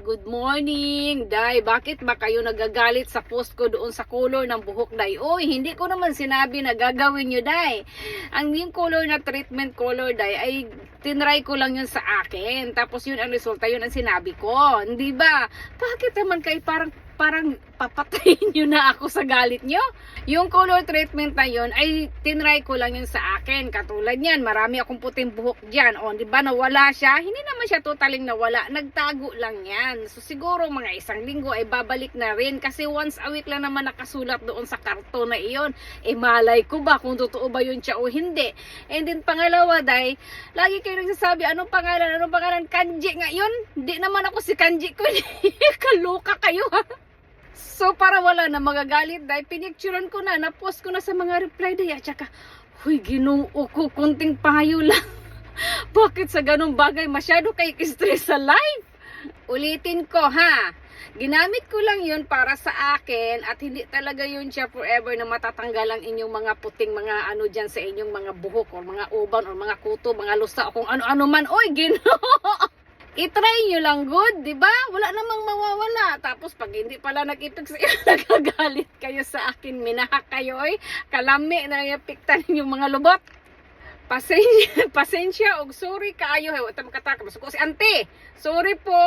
Good morning, Day. Bakit ba kayo nagagalit sa post ko doon sa color ng buhok, Day? Oy, hindi ko naman sinabi na gagawin nyo, Day. Ang yung color na treatment color, Day, ay tinry ko lang yun sa akin. Tapos yun ang resulta, yun ang sinabi ko. Hindi ba? Bakit naman kayo parang papatayin nyo na ako sa galit nyo? Yung color treatment na yun ay tinry ko lang yun sa akin. Katulad yan, marami akong puting buhok dyan. O, di ba nawala siya? Hindi naman siya totaling nawala. Nagtago lang yan. So, siguro mga isang linggo ay babalik na rin. Kasi once a week lang naman nakasulat doon sa karton na iyon. Eh, malay ko ba kung totoo ba yun siya o hindi? And then, pangalawa, Day, lagi kayo nagsasabi, anong pangalan? Anong pangalan? Kanji nga yun. Hindi naman ako si Kanji ko. Kaluka kayo, ha? So, para wala na magagalit, Day, pinicturean ko na, na-post ko na sa mga reply, Day, at saka, huy, Ginoo ko, kunting payo lang. Bakit sa ganung bagay masyado kayo stress sa life? Ulitin ko, ha? Ginamit ko lang yun para sa akin at hindi talaga yun siya forever na matatanggal ang inyong mga puting mga ano dyan sa inyong mga buhok o mga uban o mga kuto, mga lusa o kung ano-ano man. Oy, Ginoo! I-try nyo lang good, di ba? Wala namang mawawala. Tapos pag hindi pala nag-ipig sa iyo, nagagalit kayo sa akin, minahak kayo, oy. Kalami na napiktan yung mga lubot. Pasensya, og sorry kaayo. Huwag tayo makataka. Masuko si ante. Sorry po.